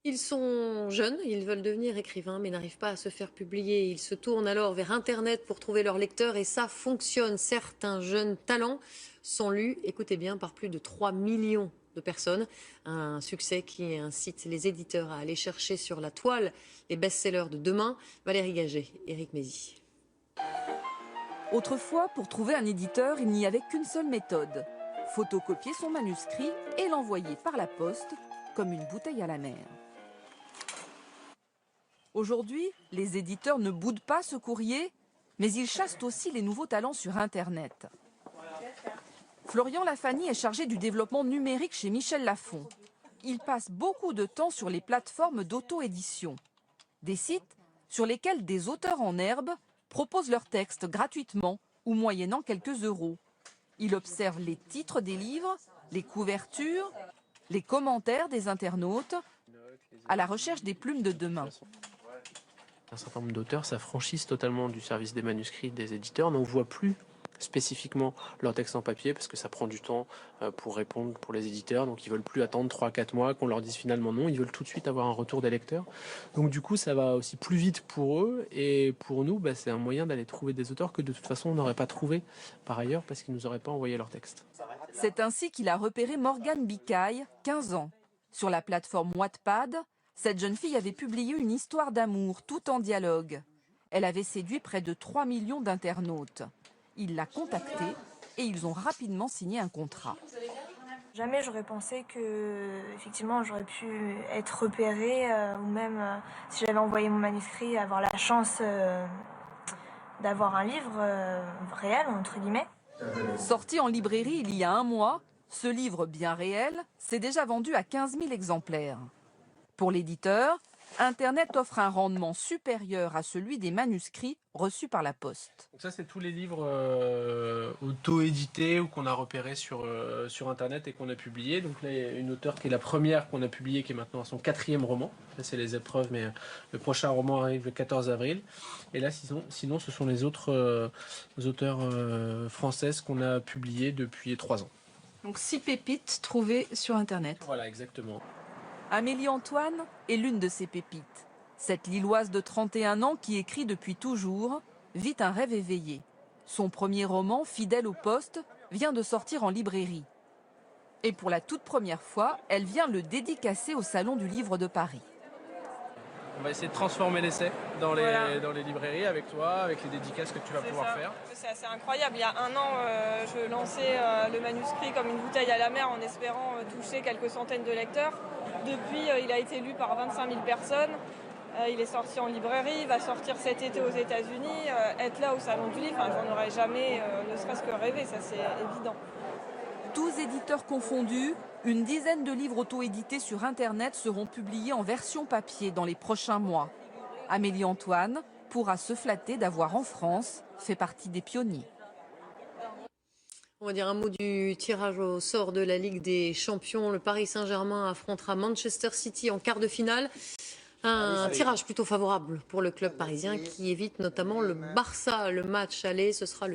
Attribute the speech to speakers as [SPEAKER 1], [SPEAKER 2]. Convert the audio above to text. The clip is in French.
[SPEAKER 1] Ils sont jeunes, ils veulent devenir écrivains mais n'arrivent pas à se faire publier. Ils se tournent alors vers Internet pour trouver leurs lecteurs et ça fonctionne. Certains jeunes talents sont lus, écoutez bien, par plus de 3 millions de personnes. Un succès qui incite les éditeurs à aller chercher sur la toile les best-sellers de demain. Valérie Gagé, Éric Mézy.
[SPEAKER 2] Autrefois, pour trouver un éditeur, il n'y avait qu'une seule méthode. Photocopier son manuscrit et l'envoyer par la poste comme une bouteille à la mer. Aujourd'hui, les éditeurs ne boudent pas ce courrier, mais ils chassent aussi les nouveaux talents sur Internet. Florian Lafani est chargé du développement numérique chez Michel Lafon. Il passe beaucoup de temps sur les plateformes d'auto-édition. Des sites sur lesquels des auteurs en herbe proposent leurs textes gratuitement ou moyennant quelques euros. Il observe les titres des livres, les couvertures, les commentaires des internautes, à la recherche des plumes de demain.
[SPEAKER 3] Un certain nombre d'auteurs s'affranchissent totalement du service des manuscrits des éditeurs, n'envoient plus spécifiquement leur texte en papier parce que ça prend du temps pour répondre pour les éditeurs, donc ils veulent plus attendre 3-4 mois qu'on leur dise finalement non, ils veulent tout de suite avoir un retour des lecteurs. Donc du coup ça va aussi plus vite pour eux et pour nous c'est un moyen d'aller trouver des auteurs que de toute façon on n'aurait pas trouvé par ailleurs parce qu'ils nous auraient pas envoyé leur texte.
[SPEAKER 2] C'est ainsi qu'il a repéré Morgane Bicaille, 15 ans. Sur la plateforme Wattpad, cette jeune fille avait publié une histoire d'amour, tout en dialogue. Elle avait séduit près de 3 millions d'internautes. Il l'a contactée et ils ont rapidement signé un contrat.
[SPEAKER 4] Jamais j'aurais pensé que effectivement j'aurais pu être repérée ou même si j'avais envoyé mon manuscrit avoir la chance d'avoir un livre réel entre guillemets.
[SPEAKER 2] Sorti en librairie il y a un mois, ce livre bien réel s'est déjà vendu à 15 000 exemplaires. Pour l'éditeur, Internet offre un rendement supérieur à celui des manuscrits reçus par la poste.
[SPEAKER 3] Donc ça, c'est tous les livres auto-édités ou qu'on a repérés sur Internet et qu'on a publiés. Donc là, il y a une auteure qui est la première qu'on a publiée, qui est maintenant à son 4e roman. Là, c'est les épreuves, mais le prochain roman arrive le 14 avril. Et là, sinon ce sont les autres auteurs françaises qu'on a publiées depuis 3 ans.
[SPEAKER 2] Donc 6 pépites trouvées sur Internet.
[SPEAKER 3] Voilà, exactement.
[SPEAKER 2] Amélie Antoine est l'une de ces pépites. Cette Lilloise de 31 ans qui écrit depuis toujours vit un rêve éveillé. Son premier roman, Fidèle au poste, vient de sortir en librairie. Et pour la toute première fois, elle vient le dédicacer au Salon du Livre de Paris.
[SPEAKER 3] On va essayer de transformer l'essai dans les librairies avec toi, avec les dédicaces que tu vas pouvoir faire.
[SPEAKER 5] C'est assez incroyable. Il y a un an, je lançais le manuscrit comme une bouteille à la mer en espérant toucher quelques centaines de lecteurs. Depuis, il a été lu par 25 000 personnes. Il est sorti en librairie, il va sortir cet été aux États-Unis. Être là au Salon du Livre, j'en aurais jamais ne serait-ce que rêvé, ça c'est évident.
[SPEAKER 2] Tous éditeurs confondus, une dizaine de livres auto-édités sur Internet seront publiés en version papier dans les prochains mois. Amélie Antoine pourra se flatter d'avoir en France fait partie des pionniers.
[SPEAKER 1] On va dire un mot du tirage au sort de la Ligue des Champions. Le Paris Saint-Germain affrontera Manchester City en quart de finale. Un tirage plutôt favorable pour le club parisien qui évite notamment le Barça. Le match aller, ce sera le